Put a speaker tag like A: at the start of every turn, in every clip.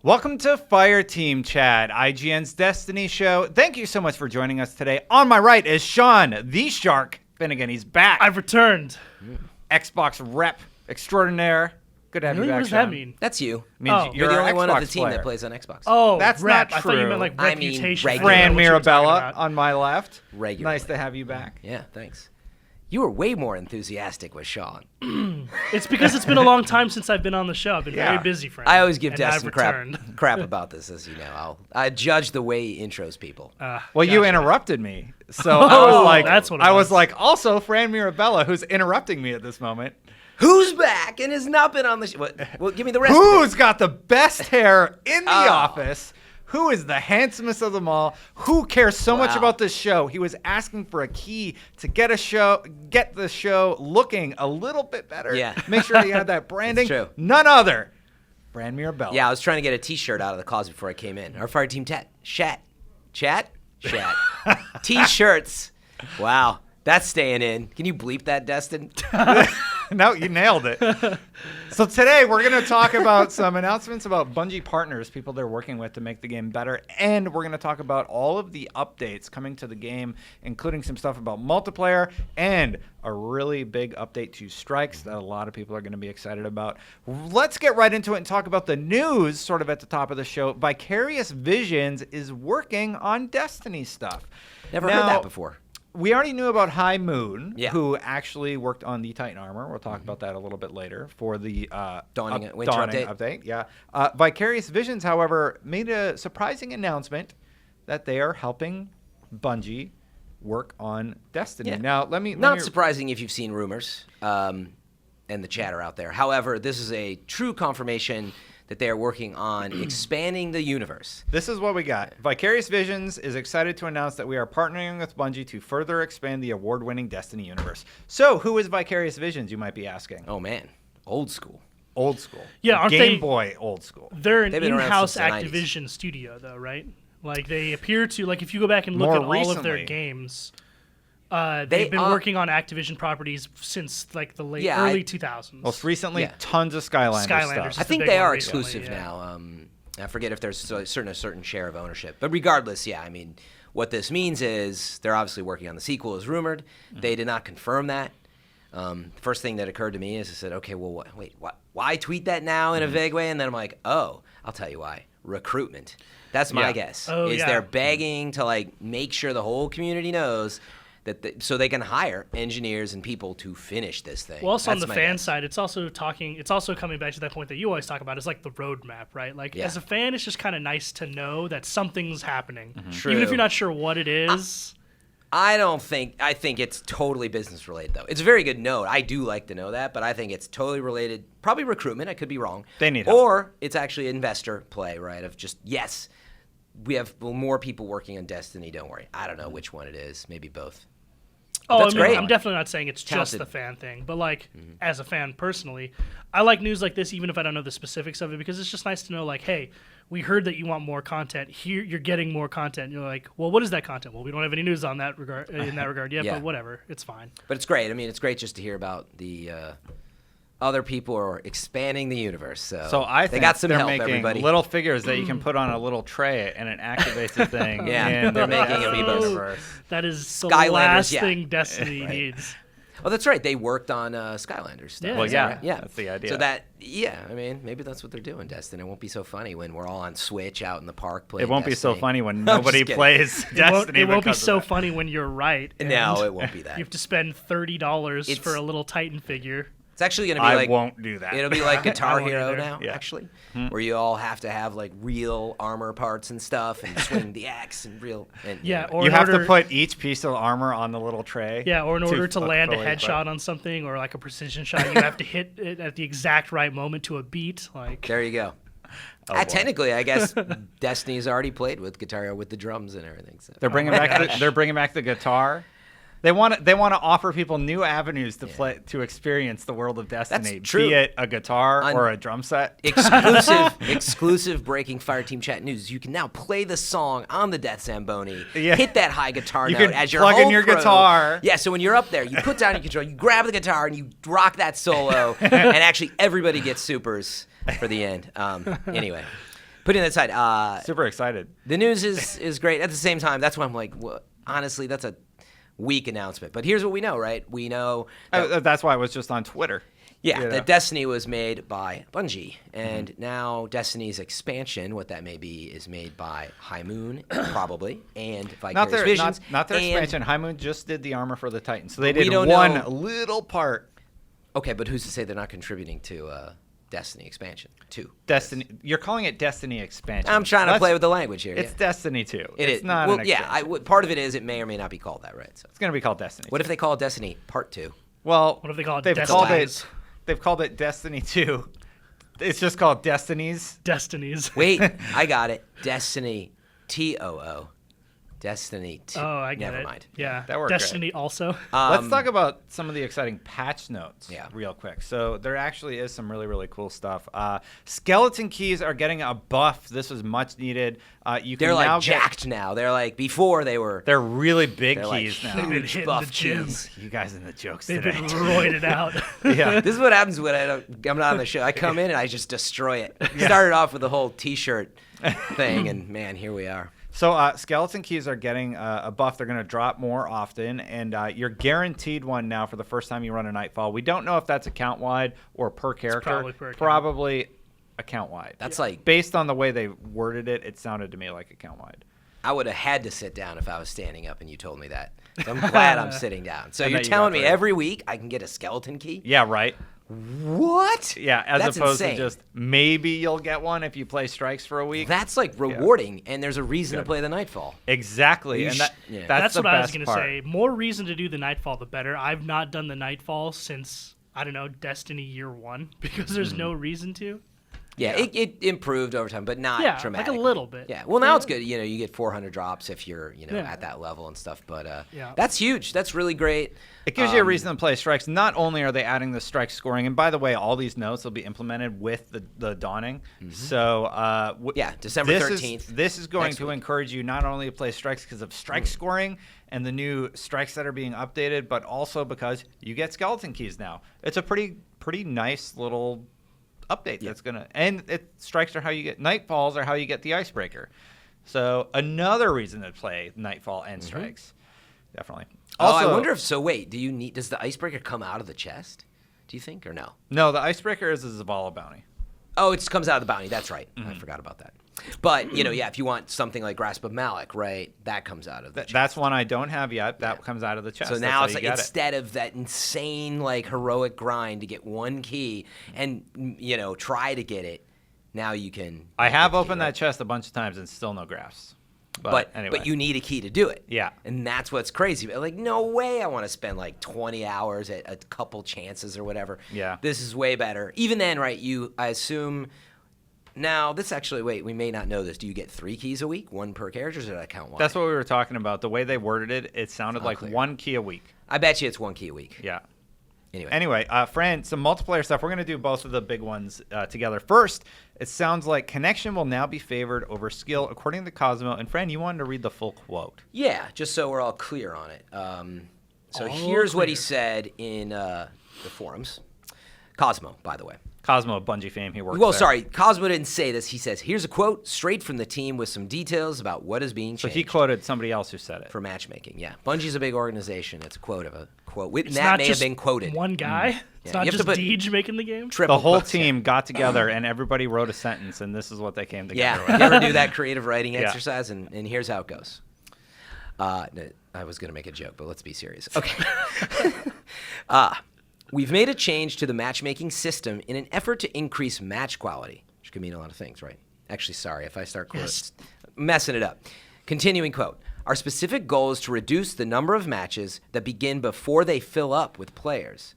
A: Welcome to Fireteam Chat, IGN's Destiny show. Thank you so much for joining us today. On my right is Sean, the Shark Finnegan. He's back.
B: I've returned.
A: Xbox rep extraordinaire. Good to have you back,
B: What does
A: Sean.
B: that mean?
C: That's you.
A: Means
C: You're the only one on the
A: Xbox
C: team
A: player.
C: that plays on Xbox.
B: Oh,
A: That's
B: rep.
A: not
B: I thought you
A: true.
B: meant like
C: I mean,
B: reputation.
C: regular.
A: Fran
B: What you were talking
A: Mirabella
B: about.
A: on my left.
C: Regular.
A: Nice to have you back.
C: Yeah, thanks. You were way more enthusiastic with Sean.
B: It's because it's been a long time since I've been on the show. I've been
A: Yeah.
B: very busy, friend.
C: I always give
B: and
C: Destin
B: I've returned.
C: crap about this, as you know. I judge the way he intros people.
A: Well, you
B: Gotcha.
A: interrupted me. So I was like,
B: that's what it
A: I was
B: was.
A: like, also Fran Mirabella, who's interrupting me at this moment.
C: Who's back and has not been on the show? Well, give me the rest of
A: Who's got the best hair in the
C: Oh.
A: office? Who is the handsomest of them all? Who cares so much
C: Wow.
A: about this show? He was asking for a key to get the show looking a little bit better.
C: Yeah.
A: Make sure you have that branding.
C: true.
A: None other. Fran Mirabella.
C: Yeah, I was trying to get a T-shirt out of the closet before I came in. Our Fireteam chat. T-shirts. Wow, that's staying in. Can you bleep that, Destin?
A: No, you nailed it. So today we're going to talk about some announcements about Bungie partners, people they're working with to make the game better, and we're going to talk about all of the updates coming to the game, including some stuff about multiplayer and a really big update to Strikes that a lot of people are going to be excited about. Let's get right into it and talk about the news sort of at the top of the show. Vicarious Visions is working on Destiny stuff.
C: Never
A: Now,
C: heard that before.
A: We already knew about High Moon,
C: Yeah.
A: who actually worked on the Titan armor. We'll talk about that a little bit later for the
C: Dawning winter update.
A: Yeah. Vicarious Visions, however, made a surprising announcement that they are helping Bungie work on Destiny.
C: Yeah.
A: Now, let me
C: Surprising if you've seen rumors and the chatter out there. However, this is a true confirmation that they are working on expanding the universe.
A: This is what we got. Vicarious Visions is excited to announce that we are partnering with Bungie to further expand the award-winning Destiny universe. So, who is Vicarious Visions, you might be asking?
C: Oh man, old school.
A: Old school.
B: Yeah, aren't
A: Game
B: they-
A: Boy old school.
B: They're an
C: They've been around
B: in-house
C: since the 90s.
B: Activision studio, though, right? Like they appear to, like if you go back and look
A: More
B: at all of their
A: recently.
B: games,
C: They
B: they've been
C: are-
B: working on Activision properties since like the
C: Yeah,
B: early 2000s.
A: Most recently,
C: Yeah.
A: tons of Skylanders
B: Skylanders.
A: stuff.
C: I
B: Just
C: think
B: the big
C: they
B: one
C: are
B: recently,
C: exclusive
B: yeah.
C: now. I forget if there's a certain share of ownership, but regardless, yeah. I mean, what this means is they're obviously working on the sequel, as rumored. They did not confirm that. First thing that occurred to me is I said, okay, well, why tweet that now in a vague way? And then I'm like, oh, I'll tell you why. Recruitment. That's my
A: Yeah.
C: guess.
B: Oh,
C: is
B: yeah.
C: they're begging to like make sure the whole community knows that so they can hire engineers and people to finish this thing.
B: Well, also on
C: That's
B: the
C: my
B: fan
C: guess.
B: side, it's also coming back to that point that you always talk about, is like the roadmap, right? Like
C: Yeah.
B: as a fan, it's just kind of nice to know that something's happening,
C: True.
B: even if you're not sure what it is.
C: I think it's totally business related, though. It's a very good note. I do like to know that, but I think it's totally related. Probably recruitment. I could be wrong.
A: They need help.
C: Or it's actually investor play, right? Of just, yes, we have more people working on Destiny. Don't worry. I don't know which one it is. Maybe both.
B: Oh,
C: That's
B: I mean,
C: great.
B: I'm definitely not saying it's just
C: Talented.
B: the fan thing, but like as a fan personally, I like news like this, even if I don't know the specifics of it, because it's just nice to know, like, hey, we heard that you want more content. Here, you're getting more content. And you're like, well, what is that content? Well, we don't have any news on that regard yet,
C: Yeah.
B: but whatever, it's fine.
C: But it's great. I mean, it's great just to hear about the other people are expanding the universe. So
A: I
C: they
A: think
C: got some
A: they're
C: help,
A: making
C: everybody.
A: little figures that you can put on a little tray and it activates the thing.
C: Yeah,
A: in
C: they're
A: the
C: making
A: Destiny
C: amiibos.
A: universe.
B: That is the
C: Skylanders,
B: last
C: yeah.
B: thing Destiny needs.
C: Oh, that's right. They worked on Skylanders stuff.
B: Yeah.
A: Well,
B: Is
A: yeah,
B: that right?
C: Yeah,
A: that's the idea.
C: So that, yeah, I mean, maybe that's what they're doing, Destin. It won't be so funny when we're all on Switch out in the park playing.
A: It won't be so
C: Destiny.
A: funny when
C: I'm just
A: nobody
C: kidding.
A: plays Destiny.
B: It won't be
A: because of
B: so
A: that.
B: funny when you're right. and
C: No, it won't be that.
B: You have to spend $30
C: It's-
B: for a little Titan figure.
C: It's actually going to be
A: I
C: like
A: won't do that.
C: It'll be like Guitar
B: won't
C: Hero
B: either.
C: now,
A: Yeah.
C: actually, where you all have to have like real armor parts and stuff, and swing the axe and real. And,
B: Yeah,
C: anyway.
B: or
A: You
B: in
A: have to
B: order-
A: put each piece of armor on the little tray.
B: Yeah, or in order to land a
A: fully
B: headshot
A: equip.
B: on something or like a precision shot, you have to hit it at the exact right moment to a beat. Like,
C: There you go.
A: Oh, boy.
C: Technically, I guess Destiny's already played with Guitar Hero with the drums and everything. So.
A: They're bringing they're bringing back the guitar. They want to offer people new avenues to play to experience the world of Destiny.
C: true.
A: Be it a guitar or a drum set.
C: exclusive breaking Fireteam chat news. You can now play the song on the Death Zamboni.
A: Yeah.
C: Hit that high guitar
A: You
C: note
A: can
C: as your
A: plug in
C: home
A: your
C: pro.
A: guitar.
C: Yeah, so when you're up there, you put down your controller, you grab the guitar, and you rock that solo. And actually, everybody gets supers for the end. Anyway. Putting that aside,
A: Super excited.
C: the news is great. At the same time, that's why I'm like, well, honestly, that's a weak announcement. But here's what we know, right? We know that,
A: That's why I was just on Twitter.
C: yeah,
A: You know?
C: that Destiny was made by Bungie, and now Destiny's expansion, what that may be, is made by High Moon, probably, and
A: Not
C: Vicarious
A: their,
C: Visions.
A: not their
C: and-
A: expansion. High Moon just did the armor for the Titan, so they
C: We
A: did
C: don't
A: one
C: know-
A: little part.
C: Okay, but who's to say they're not contributing to Destiny expansion 2?
A: Destiny. You're calling it Destiny expansion.
C: I'm trying to
A: Let's-
C: play with the language here.
A: It's
C: yeah.
A: Destiny 2.
C: It
A: It's
C: is.
A: not
C: Well,
A: an
C: yeah.
A: expansion.
C: Part of it is it may or may not be called that, right? So,
A: It's going to be called Destiny.
C: what if they call it Destiny Part 2?
A: Well,
B: What if they call it
A: they've
B: Destinies?
A: they've called it Destiny 2. It's just called Destinies.
B: Destinies.
C: Wait, I got it. Destiny TOO. Destiny 2.
B: Oh, I get
C: Never
B: it.
C: mind.
B: Yeah.
A: That worked
B: Destiny also.
A: Let's talk about some of the exciting patch notes
C: Yeah.
A: real quick. So there actually is some really, really cool stuff. Skeleton keys are getting a buff. This was much needed. You can
C: They're
A: now
C: like jacked now. They're like before they were.
A: They're really big
C: They're like
A: keys now.
B: They've been
C: huge
B: hitting
C: buff
B: the gym.
C: keys.
A: You guys in the jokes
B: They've
A: today.
B: been roided out.
A: Yeah.
C: This is what happens when I'm not on the show. I come in and I just destroy it. Started off with the whole T-shirt thing, and man, here we are.
A: So skeleton keys are getting a buff. They're going to drop more often, and you're guaranteed one now for the first time you run a Nightfall. We don't know if that's account-wide or per character.
B: probably per account.
A: Probably account-wide.
C: That's like
A: Based on the way they worded it, it sounded to me like account-wide.
C: I would have had to sit down if I was standing up, and you told me that. So I'm glad I'm sitting down. So
A: And
C: you're
A: that you
C: telling
A: got
C: me
A: through.
C: every week I can get a skeleton key?
A: Yeah, right.
C: What?
A: Yeah, as
C: That's
A: opposed
C: insane.
A: to just maybe you'll get one if you play strikes for a week.
C: That's like rewarding, and there's a reason to
A: Good.
C: play the Nightfall.
A: Exactly,
C: You
A: and
C: sh-
A: that,
C: yeah.
A: that's the
B: what I was
A: best
B: going to
A: part.
B: say. More reason to do the Nightfall, the better. I've not done the Nightfall since, I don't know, Destiny Year 1 because there's no reason to.
C: Yeah, It improved over time, but not
B: Yeah,
C: dramatic.
B: like a little bit.
C: Yeah, well, now it's good. You know, you get 400 drops if you're,
B: Yeah.
C: at that level and stuff. But
B: Yeah.
C: that's huge. That's really great.
A: It gives you a reason to play strikes. Not only are they adding the strike scoring, and by the way, all these notes will be implemented with the dawning. So
C: Yeah, December
A: this
C: 13th,
A: This is going
C: next
A: to
C: week.
A: encourage you not only to play strikes because of strike scoring and the new strikes that are being updated, but also because you get skeleton keys now. It's a pretty nice little update that's gonna, and strikes are how you get nightfalls are how you get the icebreaker. So another reason to play Nightfall and strikes, definitely.
C: I
A: Also,
C: wonder if so. Wait, does the icebreaker come out of the chest? Do you think or no?
A: no, the icebreaker is a Zavala bounty.
C: Oh, it comes out of the bounty. That's right. I forgot about that. But if you want something like Grasp of Malak, right, that comes out of the chest.
A: That's one I don't have yet. That comes out of the chest.
C: So
A: That's
C: now
A: how
C: it's
A: you
C: like
A: get it.
C: instead of that insane like heroic grind to get one key and try to get it, now you can.
A: I have
C: get the key,
A: opened
C: right?
A: that chest a bunch of times and still no graphs.
C: But
A: anyway,
C: you need a key to do it.
A: Yeah.
C: And that's what's crazy. Like, no way I want to spend like 20 hours at a couple chances or whatever.
A: Yeah.
C: This is way better. Even then, right, I assume now this actually, wait, we may not know this. Do you get 3 keys a week? 1 per character, or does that count one?
A: that's what we were talking about. The way they worded it, it sounded like
C: clear.
A: 1 key a week.
C: I bet you it's 1 key a week.
A: Yeah.
C: Anyway.
A: Fran, some multiplayer stuff. We're going to do both of the big ones together. First, it sounds like connection will now be favored over skill, according to Cosmo. And Fran, you wanted to read the full quote.
C: Yeah, just so we're all clear on it. So
B: All
C: here's what he
B: clear.
C: said in the forums. Cosmo, by the way.
A: Cosmo of Bungie fame, he works
C: Well,
A: there.
C: sorry, Cosmo didn't say this. He says, here's a quote straight from the team with some details about what is being
A: So
C: changed
A: he quoted somebody else who said it.
C: for matchmaking. Yeah, Bungie's a big organization. It's a quote of a quote.
B: It's
C: That
B: not
C: may have
B: just
C: been quoted.
B: one guy. It's
C: Yeah,
B: not
C: you have to
B: just
C: put
B: Deej making the game.
C: Triple
A: The whole
C: quotes, yeah.
A: team got together and everybody wrote a sentence, and this is what they came together
C: Yeah,
A: with.
C: you ever do that creative writing
A: Yeah.
C: exercise? And here's how it goes. No, I was going to make a joke, but let's be serious. Okay. We've made a change to the matchmaking system in an effort to increase match quality, which could mean a lot of things, right? Actually, sorry if I start messing it up. Continuing quote. Our specific goal is to reduce the number of matches that begin before they fill up with players.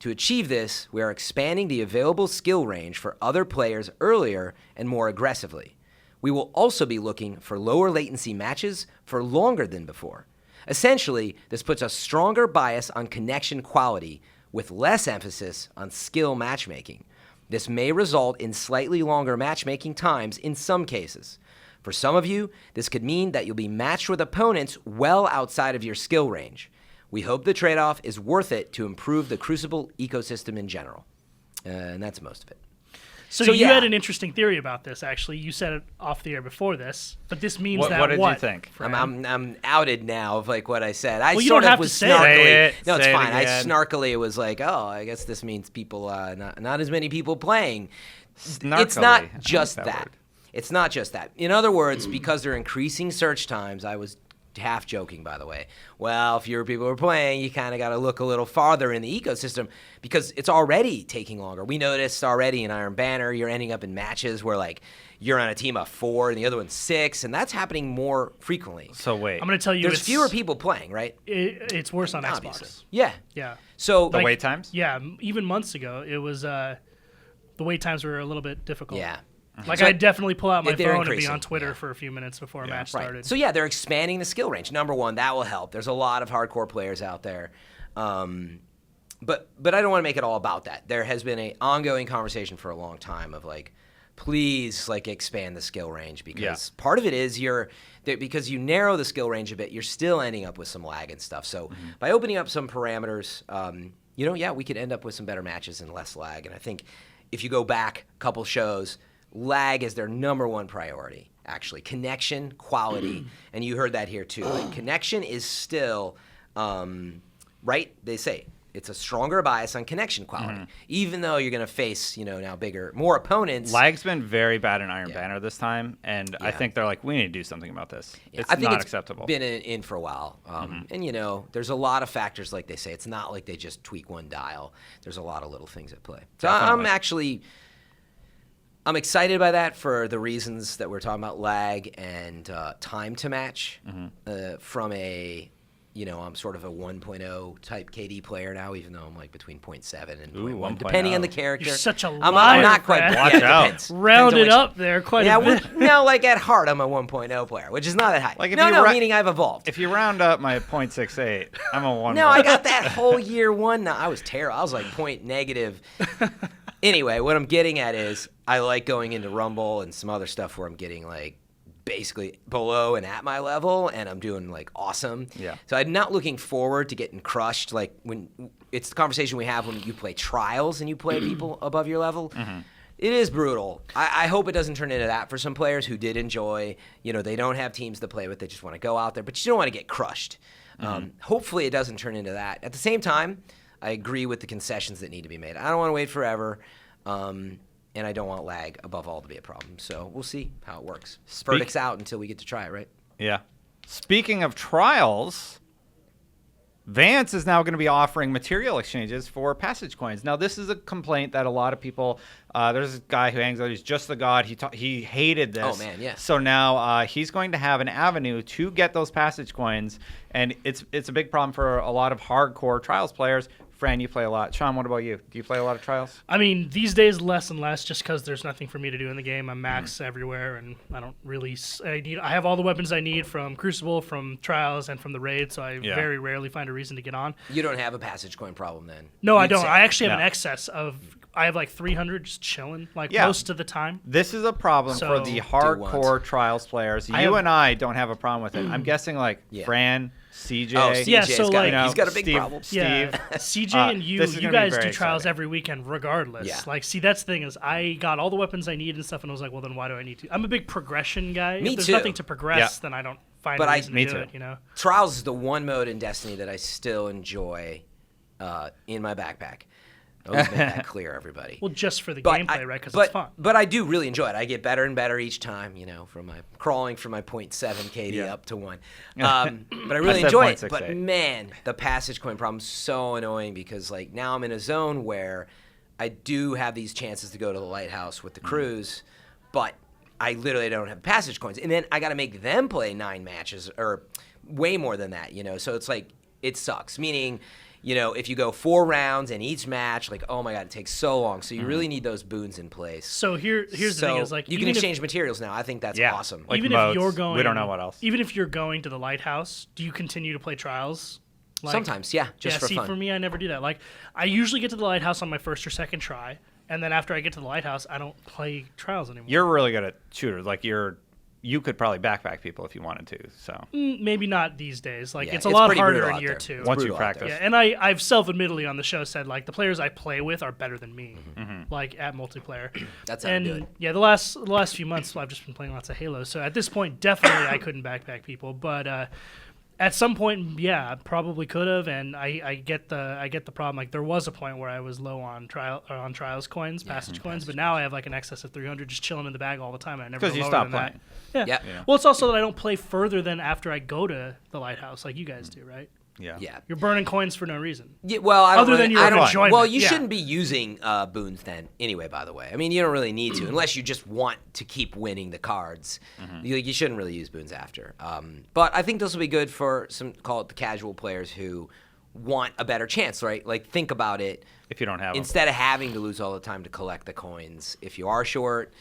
C: To achieve this, we are expanding the available skill range for other players earlier and more aggressively. We will also be looking for lower latency matches for longer than before. Essentially, this puts a stronger bias on connection quality with less emphasis on skill matchmaking. This may result in slightly longer matchmaking times in some cases. For some of you, this could mean that you'll be matched with opponents well outside of your skill range. We hope the trade-off is worth it to improve the Crucible ecosystem in general. And that's most of it.
B: So you had an interesting theory about this, actually. You said it off the air before this, but this means
A: What did you think?
B: Fran?
C: I'm outed now of like what I said.
B: Well, you
C: sort
B: don't
C: of
B: have
C: was
B: to say
C: snarkily.
A: it.
C: No, it's
A: Say it
C: fine. I
A: again.
C: snarkily was like, oh, I guess this means people, not as many people playing.
A: Snarkily.
C: It's not
A: I like
C: just
A: that
C: that.
A: word.
C: It's not just that. In other words, because they're increasing search times, I was half joking, by the way. Well, fewer people are playing, you kind of got to look a little farther in the ecosystem because it's already taking longer. We noticed already in Iron Banner, you're ending up in matches where like you're on a team of 4 and the other one's 6, and that's happening more frequently.
A: So wait.
B: I'm going to tell you,
C: There's fewer people playing, right?
B: It's worse on
C: Obviously.
B: Xbox.
C: Yeah.
B: Yeah.
C: So
A: The wait times?
B: Yeah, even months ago, it was the wait times were a little bit difficult.
C: yeah.
B: Like
C: So
B: I'd definitely pull out my
C: they're
B: phone and be
C: increasing,
B: on Twitter
C: yeah.
B: for a few minutes before a match
C: Right.
B: started.
C: So yeah, they're expanding the skill range. Number one, that will help. There's a lot of hardcore players out there, but I don't want to make it all about that. There has been an ongoing conversation for a long time of like, please like expand the skill range because part of it is because you narrow the skill range a bit, you're still ending up with some lag and stuff. So by opening up some parameters, we could end up with some better matches and less lag. And I think if you go back a couple shows. Lag is their number one priority, actually. Connection, quality, and you heard that here too. Like, connection is still, right? They say it's a stronger bias on connection quality, even though you're going to face, now more opponents.
A: Lag's been very bad in Iron Banner this time, and I think they're like, we need to do something about this. It's
C: I think
A: not
C: it's
A: acceptable.
C: been in for a while. And, there's a lot of factors, like they say. It's not like they just tweak one dial. There's a lot of little things at play. So I'm excited by that for the reasons that we're talking about, lag and time to match. From I'm sort of a 1.0 type KD player now, even though I'm like between 0.7 and 0.1, depending on the character.
B: You're such a
C: I'm
B: liar,
C: not quite.
B: Fran.
A: Watch
C: Yeah, it
A: out.
C: depends.
B: Rounded up there quite a bit.
C: No, like at heart, I'm a 1.0 player, which is not that high.
A: Like if
C: Meaning I've evolved.
A: If you round up my 0.68, I'm a 1.
C: No, I got that whole year one. No, I was terrible. I was like point negative. Anyway, what I'm getting at is I like going into Rumble and some other stuff where I'm getting like basically below and at my level, and I'm doing like awesome.
A: Yeah.
C: So I'm not looking forward to getting crushed. Like when it's the conversation we have when you play trials and you play people above your level. It is brutal. I hope it doesn't turn into that for some players who did enjoy. They don't have teams to play with. They just want to go out there, but you don't want to get crushed. Hopefully it doesn't turn into that. At the same time, I agree with the concessions that need to be made. I don't want to wait forever, and I don't want lag above all to be a problem. So we'll see how it works. Verdict's out until we get to try it, right?
A: Yeah. Speaking of trials, Vance is now going to be offering material exchanges for passage coins. Now, this is a complaint that a lot of people. There's a guy who hangs out. He's just the god. He hated this.
C: Oh man, yeah.
A: So now he's going to have an avenue to get those passage coins, and it's a big problem for a lot of hardcore trials players. Fran, you play a lot. Sean, what about you? Do you play a lot of trials?
B: I mean, these days less and less, just because there's nothing for me to do in the game. I'm max everywhere, and I don't really. I have all the weapons I need from Crucible, from trials, and from the raid. So I very rarely find a reason to get on.
C: You don't have a passage coin problem then?
B: No, I don't.
C: say.
B: I actually have an excess of. I have like 300 just chilling, most of the time.
A: This is a problem for the hardcore trials players. You and I don't have a problem with it. I'm guessing Fran, CJ.
C: Oh, CJ's he's got a big
A: Steve,
C: problem.
A: Steve.
B: CJ and you guys do trials
A: exciting.
B: every weekend regardless.
C: Yeah.
B: That's the thing is I got all the weapons I need and stuff, and I was like, well, then why do I need to? I'm a big progression guy.
C: Me
B: if there's
C: too.
B: nothing to progress, then I don't find a reason to do it,
C: Trials is the one mode in Destiny that I still enjoy in my backpack. I always make that clear, everybody.
B: Well, just for the gameplay, right? Because it's fun.
C: But I do really enjoy it. I get better and better each time, from my crawling from my 0.7 KD up to 1. But I really enjoy it. But man, the passage coin problem is so annoying because now I'm in a zone where I do have these chances to go to the lighthouse with the crews, but I literally don't have passage coins. And then I got to make them play 9 matches or way more than that, So it's like it sucks, meaning if you go 4 rounds in each match, oh my God, it takes so long. So you really need those boons in place.
B: So here's the thing is
C: you can exchange materials now. I think that's awesome.
A: Like
B: even
A: modes,
B: if you're going,
A: we don't know what else.
B: Even if you're going to the lighthouse, do you continue to play trials?
C: Sometimes, yeah, just for fun.
B: For me, I never do that. I usually get to the lighthouse on my first or second try, and then after I get to the lighthouse, I don't play trials anymore.
A: You're really good at shooters. you could probably backpack people if you wanted to. So
B: Maybe not these days. Like
C: Yeah,
B: it's a lot
C: pretty
B: harder
C: brutal
B: in
C: out
B: year
C: there.
B: 2.
C: It's
A: once you
C: brutal out
A: practice.
C: there.
B: Yeah, and I've self-admittedly on the show said like the players I play with are better than me, like at multiplayer.
C: That's how to
B: and
C: do it.
B: yeah, the last few months I've just been playing lots of Halo. So at this point, definitely I couldn't backpack people, but at some point, yeah, I probably could have. And I get the problem. Like there was a point where I was low on trials coins, passage coins, but now I have like an excess of 300 just chilling in the bag all the time. And I never
A: because
B: go
A: you
B: lower
A: stopped
B: than
A: playing.
B: that. Yeah.
C: Yeah.
B: Well, it's also that I don't play further than after I go to the lighthouse, like you guys do, right?
A: Yeah.
C: Yeah.
B: You're burning coins for no reason.
C: Yeah, well, I don't
B: Other than
C: really-
B: your
C: I don't-
B: enjoyment,
C: Well, you
B: yeah.
C: shouldn't be using boons then, anyway. By the way, I mean you don't really need to unless you just want to keep winning the cards. You shouldn't really use boons after. But I think this will be good for some call it the casual players who want a better chance, right? Like think about it.
A: If you don't have them.
C: Instead of having to lose all the time to collect the coins, if you are short,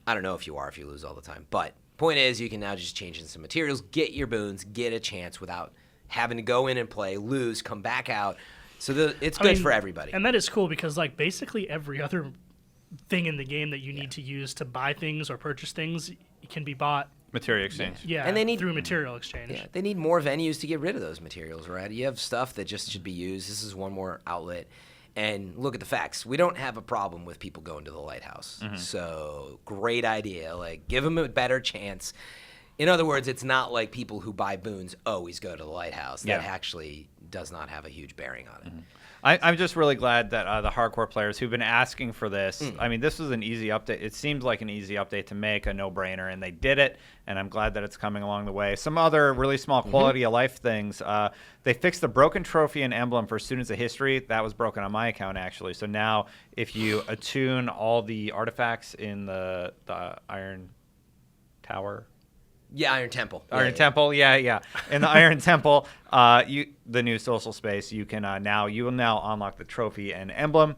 C: I don't know if you are if you lose all the time, but point is you can now just change in some materials, get your boons, get a chance without having to go in and play, lose, come back out. So it's good for everybody.
B: And that is cool because like basically every other thing in the game that you need to use to buy things or purchase things can be bought.
A: Material exchange.
B: Yeah,
C: And they need-
B: through material exchange.
C: Yeah, they need more venues to get rid of those materials, right? You have stuff that just should be used. This is one more outlet. And look at the facts. We don't have a problem with people going to the lighthouse. So great idea. Like give them a better chance. In other words, it's not like people who buy boons always go to the lighthouse. That
A: Yeah.
C: actually does not have a huge bearing on it.
A: I'm just really glad that the hardcore players who've been asking for this, I mean, this was an easy update. It seems like an easy update to make, a no-brainer, and they did it, and I'm glad that it's coming along the way. Some other really small quality of life things. They fixed the broken trophy and emblem for Students of History. That was broken on my account, actually. So now if you attune all the artifacts in the Iron Tower...
C: Yeah, Iron Temple.
A: Iron
C: Yeah.
A: Temple, yeah. In the Iron Temple, the new social space, you will now unlock the trophy and emblem,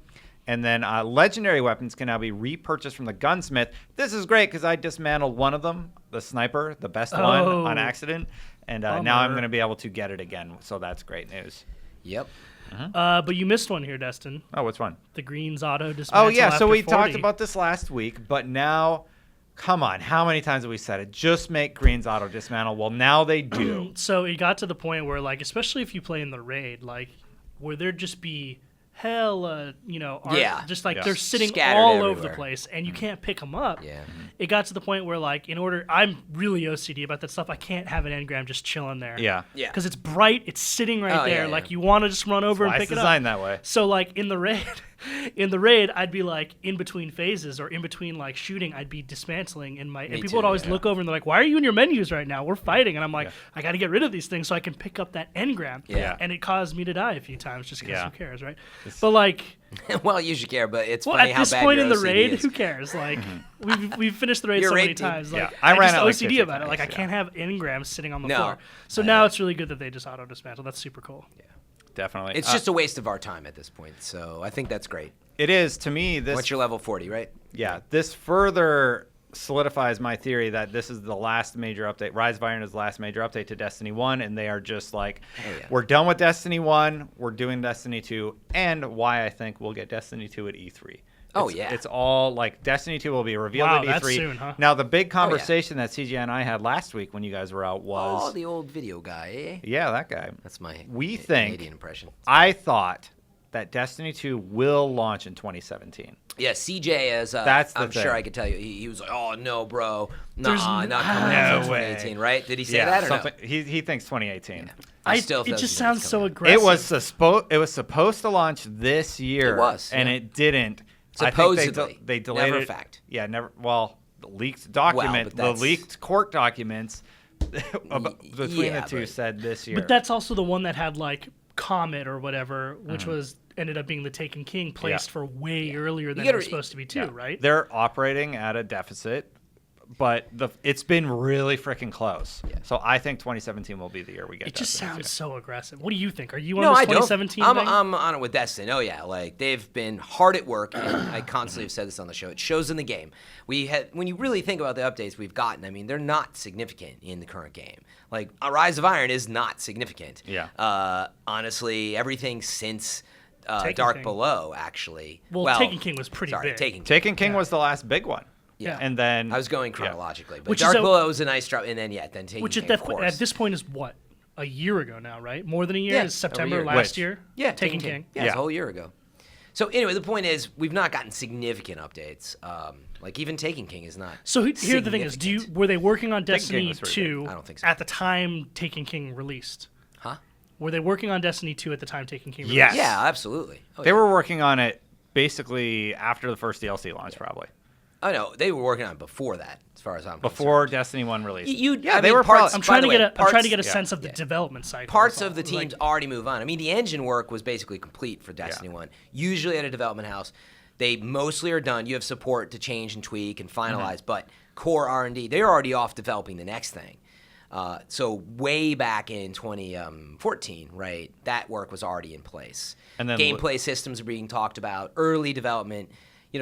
A: and then legendary weapons can now be repurchased from the gunsmith. This is great because I dismantled one of them, the sniper, the best one, on accident, and now I'm
B: Bummer.
A: going to be able to get it again. So that's great news.
C: Yep.
B: But you missed one here, Destin.
A: Oh, which one?
B: The Greens auto dismantle.
A: Oh yeah, so
B: after
A: we
B: 40.
A: talked about this last week, but now. Come on, how many times have we said it? Just make Green's auto dismantle. Well, now they do.
B: So it got to the point where, like, especially if you play in the raid, like, where there'd just be hella, just like
A: Yeah.
B: they're sitting
C: Scattered
B: all over the
C: everywhere.
B: place, and you can't pick them up.
C: Yeah.
B: It got to the point where, like, I'm really OCD about that stuff. I can't have an engram just chilling there.
A: Yeah.
C: Yeah.
B: Because it's bright, it's sitting right
C: Oh,
B: there.
C: yeah,
B: Like,
C: yeah.
B: you want to just run over
A: Why
B: and
A: it's
B: pick it up.
A: designed that way.
B: So like in the raid, I'd be like in between phases or in between like shooting, I'd be dismantling and people
C: too,
B: would always
C: yeah.
B: look over and they're like, "Why are you in your menus right now? We're fighting." And I'm like, "I got to get rid of these things so I can pick up that engram."
C: Yeah.
B: And it caused me to die a few times just because
A: Yeah.
B: who cares, right? But like,
C: Well, you should care, but it's
B: well,
C: funny
B: at
C: how
B: this
C: bad
B: point
C: your
B: in the
C: OCD
B: raid,
C: is.
B: who cares? Like, we've finished the raid
C: Your
B: so many
C: raid team.
B: times.
A: Yeah.
B: Like,
A: I ran
B: just
A: it like
B: OCD
A: 50
B: about it. Like, I
A: times,
B: can't have engrams sitting on the
C: No.
B: floor. So now it's really good that they just auto dismantle. That's super cool.
A: Definitely.
C: It's just a waste of our time at this point, so I think that's great.
A: It is to me.
C: What's your level 40, right?
A: Yeah, this further solidifies my theory that this is the last major update. Rise of Iron is the last major update to Destiny 1, and they are just like,
C: yeah.
A: we're done with Destiny 1, we're doing Destiny 2, and why I think we'll get Destiny 2 at E3.
C: Oh,
A: It's-
C: yeah.
A: It's all like Destiny 2 will be revealed
B: Wow,
A: at E3.
B: that's soon, huh?
A: Now, the big conversation that CJ and I had last week when you guys were out was,
C: Oh, the old video guy, eh?
A: yeah, that guy.
C: That's my
A: We think-
C: Canadian impression.
A: I thought that Destiny 2 will launch in 2017.
C: Yeah, CJ, as
A: That's the
C: I'm
A: thing.
C: sure I could tell you, he was like, "Oh no, bro,
B: There's
C: not
B: no-
C: coming
A: No
C: out until
A: way.
C: 2018, right?" Did he say that or
A: something.
C: no?
A: He thinks 2018.
C: He still
B: it
C: doesn't
B: just
C: think it's
B: sounds so
C: coming out.
B: aggressive.
A: It was supposed to launch this year.
C: It was,
A: and
C: yeah.
A: it didn't. I think
C: Supposedly.
A: they delayed
C: Never
A: it.
C: fact.
A: Yeah, never. Well, the leaked document,
C: but
A: the
C: that's-
A: leaked court documents between
C: yeah,
A: the two
C: but-
A: said this year.
B: But that's also the one that had like Comet or whatever, which ended up being the Taken King, placed for way earlier than it
C: gotta-
B: was supposed to be too, right?
A: They're operating at a deficit, but it's been really freaking close.
C: Yeah.
A: So I think 2017 will be the year we get.
B: It just
A: Destiny 2.
B: sounds so aggressive. What do you think? Are you on
C: No,
B: this
C: I don't.
B: 2017
C: I'm,
B: thing?
C: I'm on it with Destin. Oh yeah, like they've been hard at work, and I constantly have said this on the show. It shows in the game. When you really think about the updates we've gotten, I mean, they're not significant in the current game. Like Rise of Iron is not significant.
A: Yeah.
C: Honestly, everything since
B: Taken
C: Dark
B: King.
C: Below, actually.
B: Well, Taken King was pretty
C: sorry,
B: big.
C: Taken King.
A: Taken King was the last big one.
C: Yeah.
A: And then
C: I was going chronologically, but
B: Which is
C: Dark
B: a-
C: Below was a nice drop, and then Taken
B: Which
C: King,
B: at, that
C: of
B: point,
C: course.
B: at this point is what? A year ago now, right? More than a year?
C: Yeah,
B: Is September
C: over a year.
B: last
A: Which?
B: year?
C: Yeah,
B: Taken King.
C: Yeah, it's a whole year ago. So anyway, the point is we've not gotten significant updates. Like even Taken King is not.
B: So here the thing is, were they working on
A: King
B: Destiny
A: was pretty
B: 2
C: I don't think so.
B: at the time Taken King released?
C: Huh?
B: Were they working on Destiny 2 at the time Taken King released?
A: Yes.
C: Yeah, absolutely. Oh,
A: they were working on it basically after the first DLC launch, probably.
C: Oh no, they were working on it before that, as far as I'm
A: Before Destiny 1 released.
C: Yeah,
A: they were
C: parts.
B: I'm
C: by
B: trying
C: the
B: to
C: way,
B: get a I'm trying to
C: parts-
B: get a sense of the development cycle.
C: Parts
B: that's all.
C: of the teams
B: Like,
C: already move on. I mean, the engine work was basically complete for Destiny 1. Usually at a development house, they mostly are done. You have support to change and tweak and finalize, but core R&D, they're already off developing the next thing. So way back in 2014, right, that work was already in place.
A: And then
C: gameplay systems are being talked about, early development.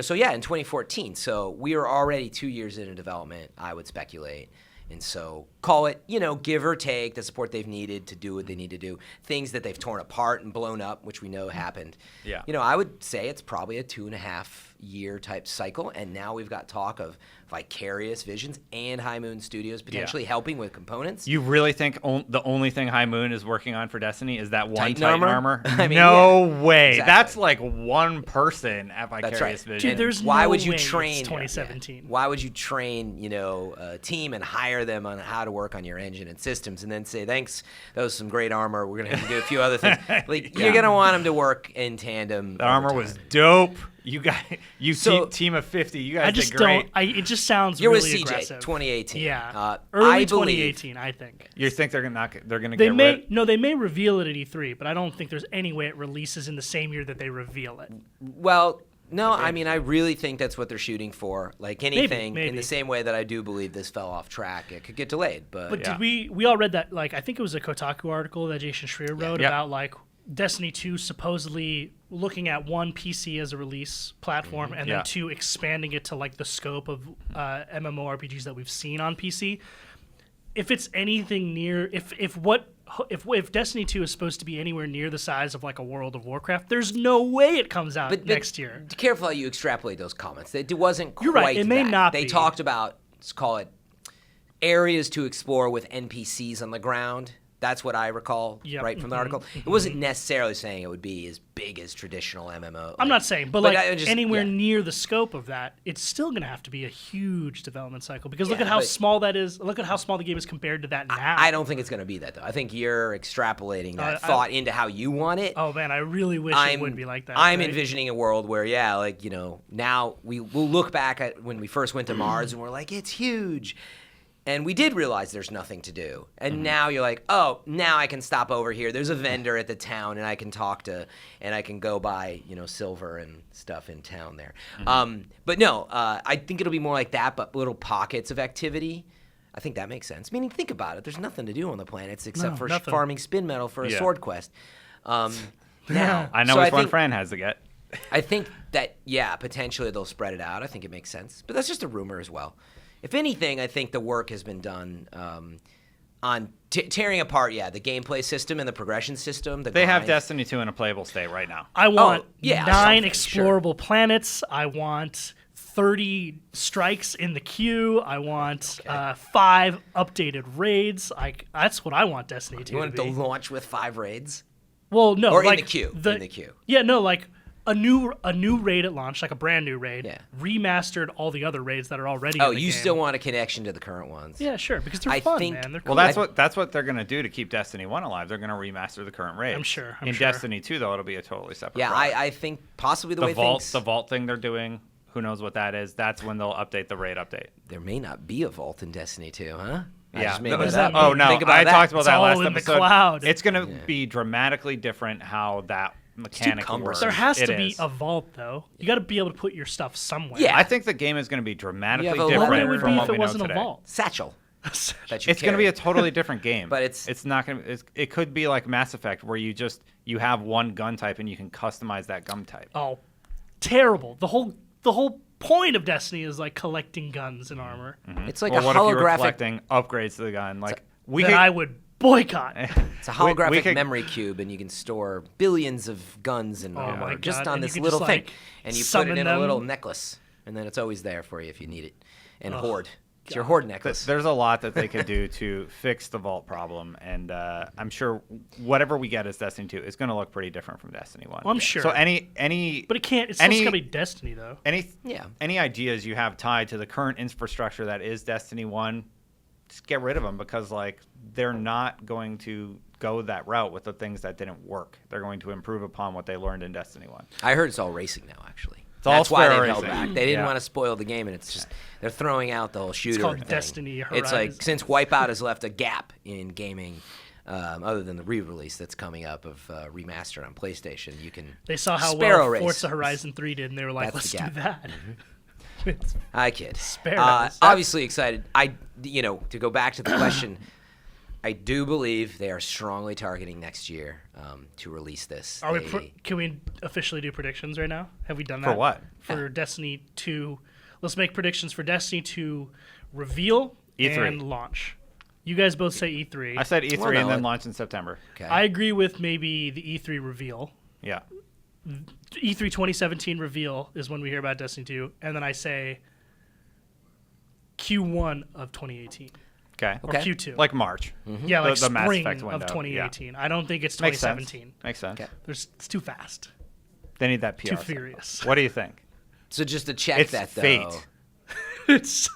C: So in 2014. So we are already 2 years into development, I would speculate. And so call it, give or take the support they've needed to do what they need to do. Things that they've torn apart and blown up, which we know happened.
A: Yeah.
C: I would say it's probably a 2.5 year type cycle. And now we've got talk of Vicarious Visions and High Moon Studios potentially helping with components.
A: You really think the only thing High Moon is working on for Destiny is that one
C: Titan
A: Titan
C: armor?
A: armor?
C: I mean,
A: no
C: yeah,
A: way.
C: exactly.
A: That's like one person at Vicarious
C: right.
A: Visions.
B: Dude, there's
C: Why
B: no
C: would you
B: way
C: train?
B: it's 2017.
C: Why would you train, a team and hire them on how to work on your engine and systems, and then say, "Thanks, that was some great armor. We're gonna have to do a few other things." You're gonna want them to work in tandem.
A: The armor
C: over
A: was
C: time.
A: dope.
C: So-
A: team of 50. You guys
B: I
A: did
B: just
A: great.
B: don't. It just sounds
C: You're
B: really
C: with CJ,
B: aggressive.
C: 2018.
B: Yeah,
C: I
B: early
C: believe-
B: 2018, I think.
A: You think they're gonna
B: They
A: get
B: may
A: rid?
B: no, they may reveal it at E3, but I don't think there's any way it releases in the same year that they reveal it.
C: Well, no, I mean, I really think that's what they're shooting for. Like anything, in
B: maybe.
C: the same way that I do believe this fell off track, it could get delayed. But
B: But
A: Yeah.
B: did we all read that? Like, I think it was a Kotaku article that Jason Schreier wrote
A: Yep.
B: about like Destiny 2 supposedly looking at one PC as a release platform and
A: Yeah.
B: then two expanding it to like the scope of MMORPGs that we've seen on PC. If it's anything near, if Destiny 2 is supposed to be anywhere near the size of like a World of Warcraft, there's no way it comes out next year.
C: Be careful how you extrapolate those comments. It wasn't quite
B: You're right, it may
C: that.
B: not
C: They
B: be.
C: talked about, let's call it, areas to explore with NPCs on the ground. That's what I recall,
B: Yep.
C: right, from the article. It wasn't necessarily saying it would be as big as traditional MMO.
B: I'm not saying, but like
C: I just-
B: anywhere
C: yeah.
B: near the scope of that, it's still going to have to be a huge development cycle because look
C: Yeah,
B: at how
C: but-
B: small that is. Look at how small the game is compared to that now.
C: I don't think it's going to be that, though. I think you're extrapolating that
B: I-
C: thought into how you want it.
B: Oh man, I really wish it would be like that.
C: I'm
B: right?
C: envisioning a world where, now we'll look back at when we first went to Mars and we're like, it's huge. And we did realize there's nothing to do. And now you're like, oh, now I can stop over here. There's a vendor at the town and I can talk to, and I can go buy, silver and stuff in town there. But no, I think it'll be more like that, but little pockets of activity. I think that makes sense. Meaning, think about it. There's nothing to do on the planets except for
B: nothing.
C: farming spin metal for a
A: Yeah.
C: sword quest. Now,
A: I know
C: so
A: which one
C: think-
A: Fran has to get.
C: I think that, potentially they'll spread it out. I think it makes sense. But that's just a rumor as well. If anything, I think the work has been done on tearing apart, the gameplay system and the progression system.
A: They have
C: grind.
A: Destiny 2 in a playable state right now.
B: I want 9
C: something,
B: explorable planets. I want 30 strikes in the queue. I want 5 updated raids. That's what I want Destiny 2
C: You want
B: to
C: it
B: be.
C: to launch with 5 raids?
B: Well, no,
C: Or in
B: like
C: the queue, in the queue.
B: Yeah, no, like a new raid at launch, like a brand new raid.
C: Yeah.
B: Remastered all the other raids that are already.
C: Oh,
B: in the
C: you
B: game.
C: still want a connection to the current ones?
B: Yeah, sure, because they're
C: I
B: fun,
C: think-
B: man. They're
A: Well,
B: cool.
A: that's what they're gonna do to keep Destiny 1 alive. They're gonna remaster the current raids.
B: I'm sure.
A: In Destiny 2, though, it'll be a totally separate.
C: Yeah,
A: product.
C: I think possibly the way
A: the vault thing they're doing. Who knows what that is? That's when they'll update the raid update.
C: there may not be a vault in Destiny 2, huh? I
A: Yeah.
C: just made
B: What
C: that
B: does
C: up.
B: that mean?
A: Oh no,
C: Think about
A: I
C: that.
A: talked about
B: It's
A: that
B: all
A: last
B: in the
A: episode.
B: cloud.
A: It's gonna be dramatically different how that mechanic
C: cumbersome.
A: works.
B: There has
A: It
B: to be
A: is.
B: a vault, though. You got to be able to put your stuff somewhere.
C: Yeah.
A: I think the game is going to be dramatically
C: You have a
A: different
B: What
C: letter.
B: would it
A: from
B: be
A: what
B: if it
A: we know
B: wasn't
A: today.
B: a vault?
C: Satchel. That you
A: It's going to be
C: carry.
A: a totally different game.
C: But it's
A: not going to. It could be like Mass Effect, where you have one gun type and you can customize that gun type.
B: Oh, terrible. The whole point of Destiny is like collecting guns and armor.
C: It's like
A: Or
C: a
A: what if you were
C: holographic.
A: collecting upgrades to the gun? Like we
B: That
A: could.
B: I would boycott.
C: It's a holographic
A: we could-
C: memory cube, and you can store billions of guns and armor
B: my
C: just
B: God,
C: on
B: and you
C: this
B: can
C: little
B: just,
C: thing,
B: like,
C: and you put it
B: summon
C: in a little
B: them.
C: necklace. and then it's always there for you if you need it. And hoard. It's your hoard necklace.
A: There's a lot that they could do to fix the vault problem, and I'm sure whatever we get as Destiny 2 is going to look pretty different from Destiny 1.
B: Well, I'm sure.
A: So any
B: but it can't. It's still going to be Destiny though.
A: Any ideas you have tied to the current infrastructure that is Destiny 1, just get rid of them, because like they're not going to go that route with the things that didn't work. They're going to improve upon what they learned in Destiny 1.
C: I heard it's all racing now, actually.
A: That's
C: why they
A: square
C: held
A: racing.
C: back. They didn't want to spoil the game, and it's just they're throwing out the whole shooter
B: called
C: thing.
B: Destiny
C: It's like
B: Horizon.
C: since Wipeout has left a gap in gaming, other than the re-release that's coming up of remastered on PlayStation, you can.
B: They saw how
C: Sparrow
B: well
C: race.
B: Forza Horizon 3 did, and they were like,
C: That's
B: "Let's
C: the
B: do
C: gap.
B: that."
C: I kid.
B: Sparrows.
C: Obviously excited. To go back to the question, I do believe they are strongly targeting next year to release this.
B: Are can we officially do predictions right now? Have we done that?
A: For what?
B: For Destiny 2. Let's make predictions for Destiny 2 reveal
A: E3.
B: and launch. You guys both say E3.
A: I said E3
C: Well, no,
A: and then launch in September.
C: Okay.
B: I agree with maybe the E3 reveal.
A: Yeah.
B: E3 2017 reveal is when we hear about Destiny 2, and then I say Q1 of 2018
A: Okay.
B: or Q2.
A: Like March.
B: Yeah, like
A: the Mass
B: spring
A: Effect
B: of
A: window.
B: 2018. I don't think it's
A: Makes sense.
B: 2017.
A: Makes sense.
C: Okay.
B: It's too fast.
A: They need that PR.
B: Too
A: cycle.
B: furious.
A: What do you think?
C: So just to check
A: It's
C: that, though,
A: fate.
B: It's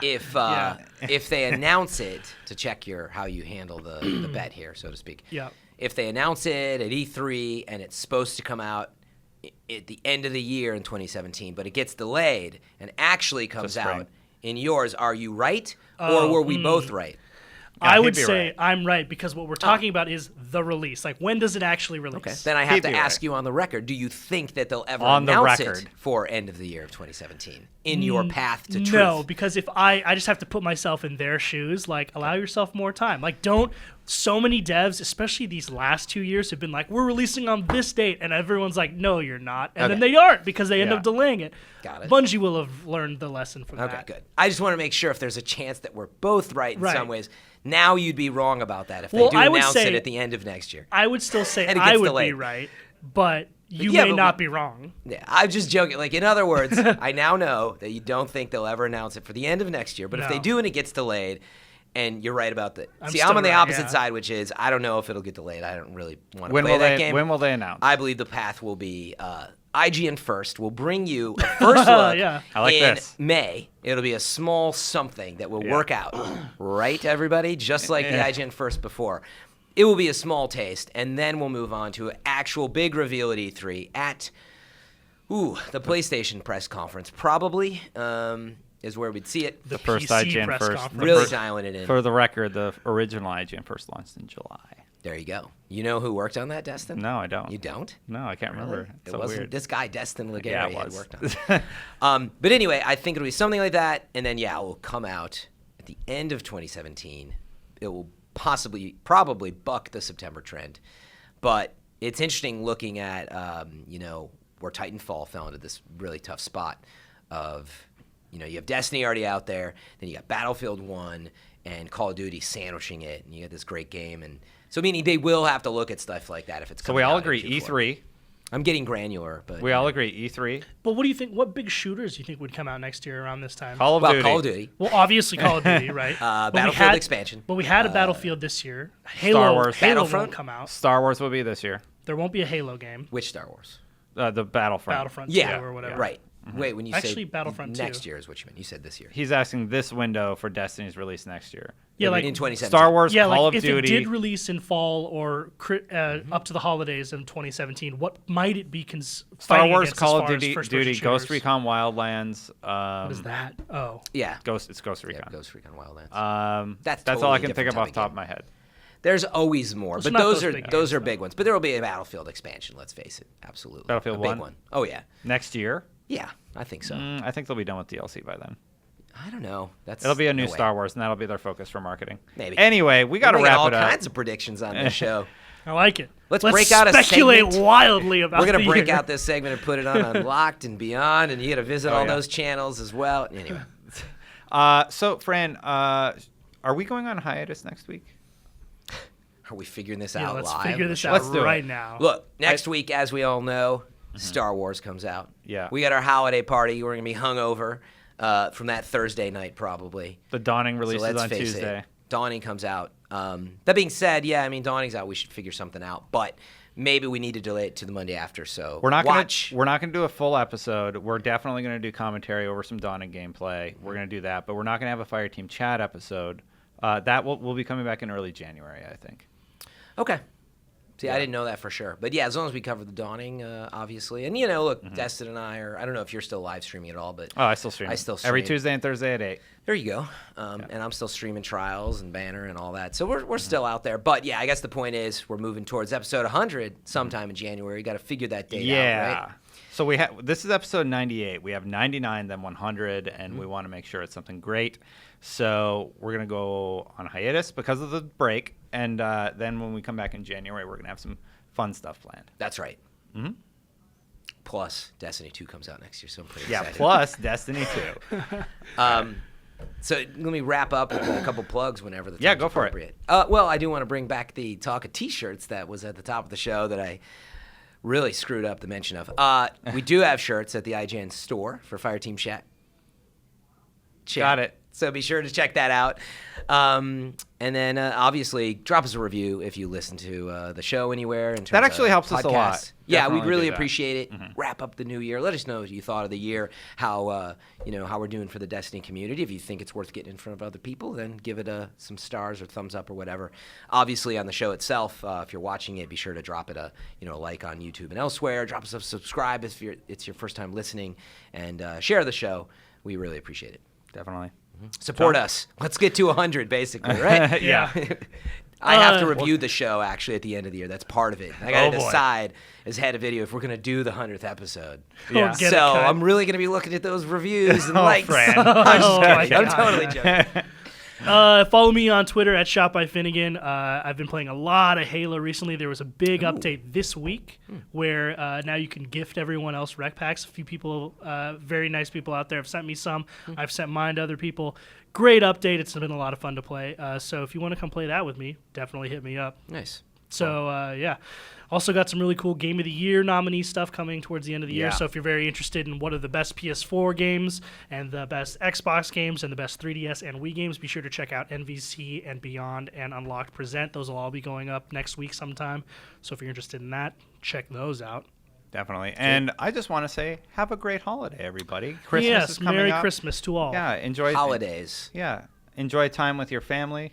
C: if they announce it, to check how you handle the bet here, so to speak.
B: Yeah.
C: If they announce it at E3 and it's supposed to come out at the end of the year in 2017, but it gets delayed and actually comes
A: spring.
C: out in yours, are you right, or were we both right?
B: I
A: he'd
B: would
A: be
B: say
A: right.
B: I'm right, because what we're talking about is the release. Like, when does it actually release?
C: Okay. Then I have
A: He'd
C: to
A: be
C: ask
A: right.
C: you on the record, do you think that they'll ever
A: On the
C: announce it
A: record.
C: for end of the year of 2017 in your path to truth?
B: No, because if I just have to put myself in their shoes, like, allow yourself more time. Like, so many devs, especially these last 2 years, have been like, we're releasing on this date, and everyone's like, no, you're not. And then
C: Okay.
B: they aren't, because they end
A: Yeah.
B: up delaying it.
C: Got it.
B: Bungie will have learned the lesson from
C: Okay,
B: that.
C: good. I just want to make sure if there's a chance that we're both right in
B: Right.
C: some ways. Now you'd be wrong about that if
B: Well,
C: they do
B: I would
C: announce
B: say-
C: it at the end of next year.
B: I would still say
C: And it
B: I
C: gets
B: would
C: delayed.
B: be right, but you
C: Yeah,
B: may
C: but
B: not be wrong.
C: Yeah, I'm just joking. Like, in other words, I now know that you don't think they'll ever announce it for the end of next year. But if they
B: No.
C: do and it gets delayed, and you're right about that.
B: I'm
C: See,
B: still
C: I'm on the
B: right,
C: opposite
B: yeah.
C: side, which is I don't know if it'll get delayed. I don't really want to
A: When
C: play
A: will
C: that
A: they?
C: game.
A: When will they announce?
C: I believe the path will be IGN first. Will bring you a first look
B: Yeah.
A: I like
C: in
A: this.
C: May. It'll be a small something that will
A: Yeah.
C: work out, right, everybody? Just like the
A: Yeah.
C: IGN first before. It will be a small taste, and then we'll move on to an actual big reveal at E3 at the PlayStation press conference. Probably is where we'd see it.
B: The
A: first
B: PC
A: IGN
B: press
A: first.
B: conference.
C: Really
A: first-
C: dialing it in.
A: For the record, the original IGN first launched in July.
C: There you go. You know who worked on that, Destin?
A: No, I don't.
C: You don't?
A: No, I can't remember.
C: Really?
A: It's
C: It
A: so
C: wasn't
A: weird.
C: this guy, Destin Legare,
A: Yeah, it
C: had
A: was.
C: worked on it. But anyway, I think it'll be something like that, and then, yeah, it will come out at the end of 2017. It will probably buck the September trend. But it's interesting looking at, where Titanfall fell into this really tough spot of, you have Destiny already out there, then you got Battlefield 1 and Call of Duty sandwiching it, and you get this great game. And so, meaning they will have to look at stuff like that if it's
A: So
C: coming
A: we all
C: out in
A: agree
C: Q4.
A: E3.
C: I'm getting granular, but
A: We all agree E3.
B: But what do you think? What big shooters do you think would come out next year around this time?
A: Call of
C: well,
A: Duty.
C: Call of Duty,
B: Well, obviously Call of Duty, right? But we
C: Battlefield
B: had-
C: expansion.
B: But we had a Battlefield this year. Halo,
A: Star Wars.
B: Halo
C: Battlefront?
B: won't come out.
A: Star Wars will be this year.
B: There won't be a Halo game.
C: Which Star Wars?
A: The Battlefront.
B: Battlefront
C: Yeah,
B: 2 or whatever.
C: right. Wait, when you
B: Actually,
C: say
B: Battlefront
C: next
B: 2.
C: year is what you meant. You said this year.
A: He's asking this window for Destiny's release next year.
B: Yeah, like
C: in 2017.
A: Star Wars,
B: yeah,
A: Call
B: like
A: of
B: if
A: Duty.
B: it did release in fall or up to the holidays in 2017, what might it be?
A: Star
B: fighting
A: Wars,
B: against
A: Call
B: as
A: of
B: far as
A: Duty,
B: first-person
A: Ghost
B: shooters?
A: Recon Wildlands.
B: What is that? Oh,
C: Yeah.
A: It's Ghost
C: Yeah,
A: Recon.
C: Ghost Recon Wildlands.
A: That's
C: Totally
A: all I can think
C: different
A: of off
C: type
A: the
C: of
A: top of my head.
C: There's always more,
B: Those
C: but
B: are not
C: those
B: those
C: are
B: big
C: those
B: games,
C: are
B: though.
C: big ones. But there will be a Battlefield expansion. Let's face it, absolutely.
A: Battlefield
C: a big
A: 1?
C: one. Oh yeah,
A: Next year?
C: yeah, I think so.
A: I think they'll be done with DLC by then.
C: I don't know.
A: It'll be a new
C: no way.
A: Star Wars, and that'll be their focus for marketing.
C: Maybe.
A: Anyway, we got to
C: We're making
A: wrap
C: all
A: it up.
C: kinds of predictions on this show.
B: I like it.
C: Let's break out a
B: speculate
C: segment.
B: wildly about.
C: We're gonna
B: the
C: break
B: year.
C: out this segment and put it on Unlocked and Beyond, and you got to visit all
A: yeah.
C: those channels as well. Anyway,
A: So, Fran, are we going on hiatus next week?
C: are we figuring this
B: Yeah,
C: out
B: let's
C: live?
B: figure this
A: Let's
B: out
A: do it.
B: right now.
C: Look, next week, as we all know, Star Wars comes out.
A: Yeah.
C: We got our holiday party. We're going to be hungover from that Thursday night probably.
A: The Dawning releases
C: So let's
A: on
C: face
A: Tuesday.
C: it. Dawning comes out. That being said, yeah, I mean, Dawning's out. We should figure something out. But maybe we need to delay it to the Monday after. So
A: We're not
C: watch.
A: gonna do a full episode. We're definitely gonna do commentary over some Dawning gameplay. We're gonna do that, but we're not gonna have a Fireteam chat episode. That will be coming back in early January, I think.
C: Okay. See,
A: Yeah.
C: I didn't know that for sure. But yeah, as long as we cover the Dawning, obviously. And, look, Destin and I are, I don't know if you're still live streaming at all, but
A: Oh, I still stream.
C: I still
A: every
C: stream.
A: Tuesday and Thursday at 8.
C: There you go. And I'm still streaming Trials and Banner and all that. So we're still out there. But yeah, I guess the point is we're moving towards episode 100 sometime in January. Got to figure that date out, right?
A: So this is episode 98. We have 99, then 100, and we want to make sure it's something great. So we're gonna go on hiatus because of the break, and then when we come back in January, we're gonna have some fun stuff planned.
C: That's right. Plus, Destiny 2 comes out next year, so I'm pretty
A: Yeah.
C: excited.
A: Plus Destiny 2.
C: So let me wrap up with a couple plugs whenever the
A: Yeah,
C: time's
A: go for it.
C: appropriate. Well, I do want to bring back the talk of T-shirts that was at the top of the show that I really screwed up the mention of. We do have shirts at the IGN store for Fireteam Chat.
A: Got it.
C: So be sure to check that out. And then obviously drop us a review if you listen to the show anywhere. In terms
A: That actually
C: of
A: helps us a lot.
C: podcasts. Yeah,
A: Definitely
C: we'd really
A: do that.
C: appreciate it. Wrap up the new year. Let us know what you thought of the year, how how we're doing for the Destiny community. If you think it's worth getting in front of other people, then give it some stars or thumbs up or whatever. Obviously, on the show itself, if you're watching it, be sure to drop it a like on YouTube and elsewhere. Drop us a subscribe if it's your first time listening, and share the show. We really appreciate it.
A: Definitely.
C: Support us. Let's get to 100, basically, right?
B: Yeah.
C: I have to review the show, actually, at the end of the year. That's part of it. I got to
A: Oh, boy.
C: decide, as head of video, if we're going to do the 100th episode.
A: Yeah.
B: Get it,
C: So
B: Cut.
C: I'm really going to be looking at those reviews and
A: Oh,
C: likes.
A: Fran.
C: I'm just
B: Oh,
C: kidding.
B: my
C: I'm
B: God.
C: totally joking.
B: Follow me on Twitter at ShopByFinnegan. I've been playing a lot of Halo recently. There was a big update this week where now you can gift everyone else rec packs. A few people, very nice people out there have sent me some. I've sent mine to other people. Great update. It's been a lot of fun to play. So if you want to come play that with me, definitely hit me up.
C: Nice.
B: So, yeah. Also got some really cool Game of the Year nominee stuff coming towards the end of the year.
A: Yeah.
B: So if you're very interested in what are the best PS4 games and the best Xbox games and the best 3DS and Wii games, be sure to check out NVC and Beyond and Unlocked Present. Those will all be going up next week sometime. So if you're interested in that, check those out.
A: Definitely. And I just want to say, have a great holiday, everybody. Christmas
B: yes,
A: is coming
B: Merry
A: up.
B: Christmas to all.
A: Yeah, enjoy
C: Holidays.
A: Yeah, enjoy time with your family.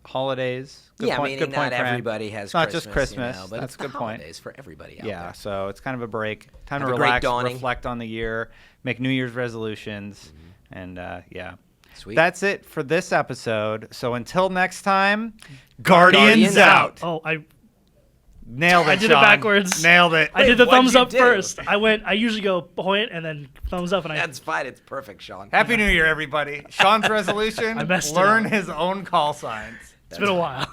A: Holidays. Good point,
C: meaning
A: good point,
C: not
A: Fran.
C: everybody has
A: It's not
C: Christmas.
A: just Christmas.
C: But
A: That's
C: it's
A: a good
C: the
A: point.
C: holidays for everybody out
A: Yeah,
C: there.
A: so it's kind of a break. Time
C: Have
A: to
C: a great
A: relax,
C: dawning.
A: reflect on the year, make New Year's resolutions, and yeah.
C: Sweet.
A: That's it for this episode. So until next time, Guardians out.
B: Oh, I
A: Nailed it,
B: I did it
A: Sean.
B: backwards.
A: Nailed it.
B: did the
C: what'd
B: thumbs
C: you
B: up
C: do?
B: first. I usually go point and then thumbs up, and
C: That's fine. It's perfect, Sean.
A: Happy New Year, everybody. Sean's resolution,
B: I messed it
A: learn
B: up.
A: his own call signs.
B: it's been a while.